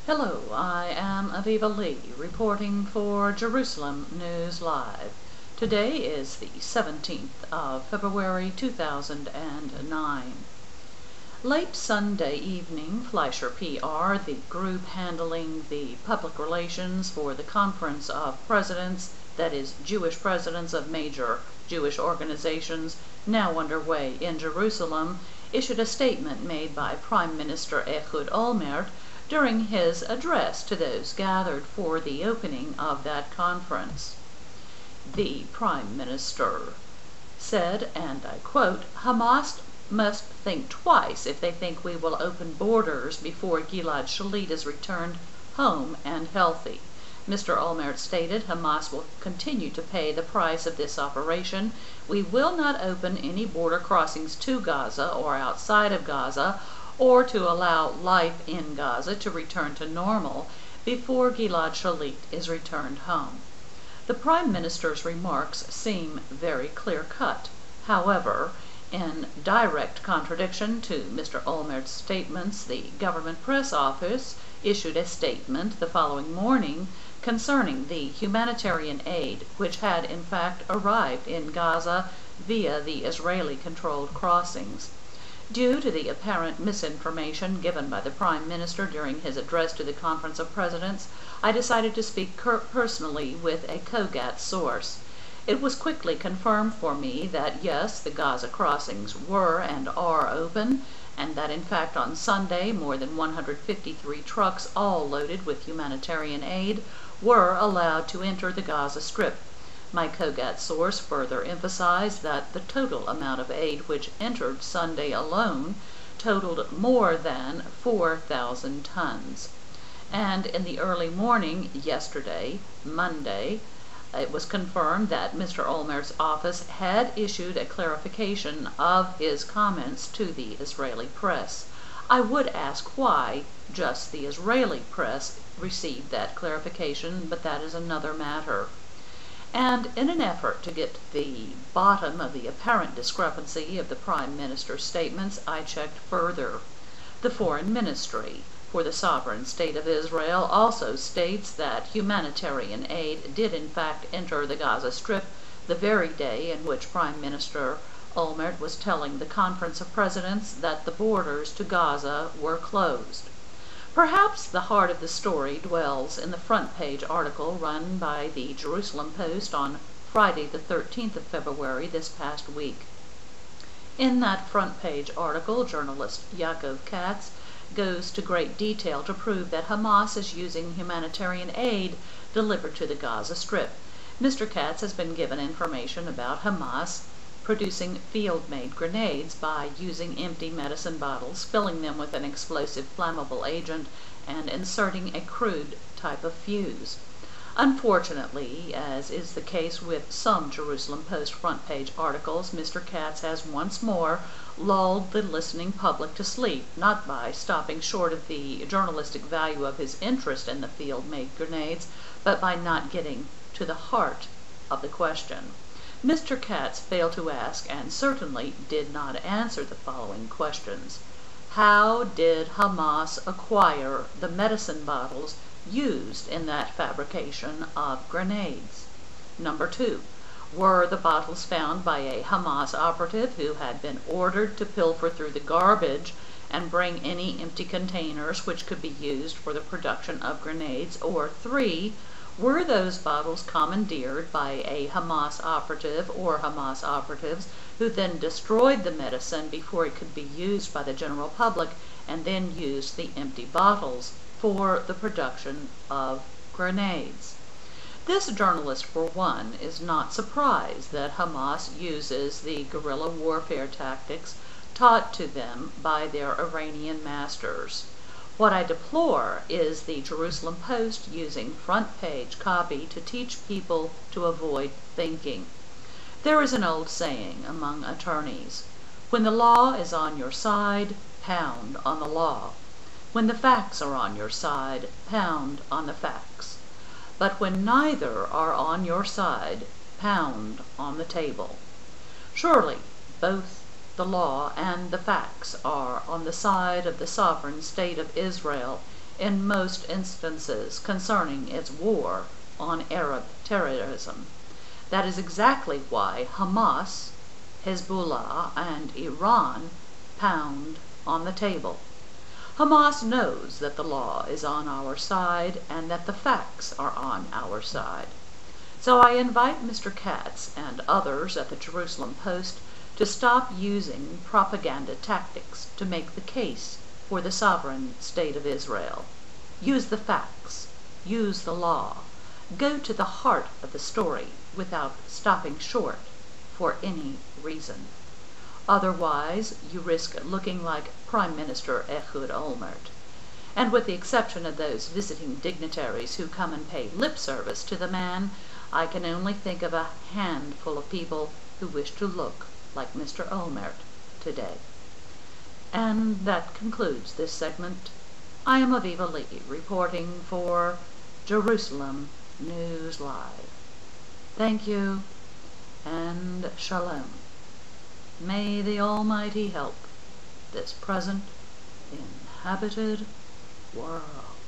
Hello, I am Aviva Lee, reporting for Jerusalem News Live. Today is the 17th of February 2009. Late Sunday evening, Fleischer PR, the group handling the public relations for the Conference of Presidents, that is, Jewish presidents of major Jewish organizations, now underway in Jerusalem, issued a statement made by Prime Minister Ehud Olmert during his address to those gathered for the opening of that conference. The Prime Minister said, and I quote, "Hamas must think twice if they think we will open borders before Gilad Shalit is returned home and healthy." Mr. Olmert stated, "Hamas will continue to pay the price of this operation. We will not open any border crossings to Gaza or outside of Gaza, or to allow life in Gaza to return to normal before Gilad Shalit is returned home." The Prime Minister's remarks seem very clear-cut. However, in direct contradiction to Mr. Olmert's statements, the government press office issued a statement the following morning concerning the humanitarian aid which had in fact arrived in Gaza via the Israeli-controlled crossings. Due to the apparent misinformation given by the Prime Minister during his address to the Conference of Presidents, I decided to speak personally with a COGAT source. It was quickly confirmed for me that yes, the Gaza crossings were and are open, and that in fact on Sunday more than 153 trucks, all loaded with humanitarian aid, were allowed to enter the Gaza Strip. My COGAT source further emphasized that the total amount of aid which entered Sunday alone totaled more than 4,000 tons. And in the early morning yesterday, Monday, it was confirmed that Mr. Olmert's office had issued a clarification of his comments to the Israeli press. I would ask why just the Israeli press received that clarification, but that is another matter. And in an effort to get to the bottom of the apparent discrepancy of the Prime Minister's statements, I checked further. The Foreign Ministry for the Sovereign State of Israel also states that humanitarian aid did in fact enter the Gaza Strip the very day in which Prime Minister Olmert was telling the Conference of Presidents that the borders to Gaza were closed. Perhaps the heart of the story dwells in the front page article run by the Jerusalem Post on Friday the 13th of February this past week. In that front page article, journalist Yakov Katz goes to great detail to prove that Hamas is using humanitarian aid delivered to the Gaza Strip. Mr. Katz has been given information about Hamas producing field-made grenades by using empty medicine bottles, filling them with an explosive flammable agent, and inserting a crude type of fuse. Unfortunately, as is the case with some Jerusalem Post front page articles, Mr. Katz has once more lulled the listening public to sleep, not by stopping short of the journalistic value of his interest in the field-made grenades, but by not getting to the heart of the question. Mr. Katz failed to ask, and certainly did not answer, the following questions. How did Hamas acquire the medicine bottles used in that fabrication of grenades? Number 2. Were the bottles found by a Hamas operative who had been ordered to pilfer through the garbage and bring any empty containers which could be used for the production of grenades? Or 3. Were those bottles commandeered by a Hamas operative or Hamas operatives who then destroyed the medicine before it could be used by the general public, and then used the empty bottles for the production of grenades? This journalist, for one, is not surprised that Hamas uses the guerrilla warfare tactics taught to them by their Iranian masters. What I deplore is the Jerusalem Post using front page copy to teach people to avoid thinking. There is an old saying among attorneys: when the law is on your side, pound on the law. When the facts are on your side, pound on the facts. But when neither are on your side, pound on the table. Surely both the law and the facts are on the side of the sovereign state of Israel in most instances concerning its war on Arab terrorism. That is exactly why Hamas, Hezbollah, and Iran pound on the table. Hamas knows that the law is on our side and that the facts are on our side. So I invite Mr. Katz and others at the Jerusalem Post to stop using propaganda tactics to make the case for the sovereign state of Israel. Use the facts. Use the law. Go to the heart of the story without stopping short for any reason. Otherwise, you risk looking like Prime Minister Ehud Olmert. And with the exception of those visiting dignitaries who come and pay lip service to the man, I can only think of a handful of people who wish to look like Mr. Olmert today. And that concludes this segment. I am Aviva Lee, reporting for Jerusalem News Live. Thank you, and shalom. May the Almighty help this present inhabited world.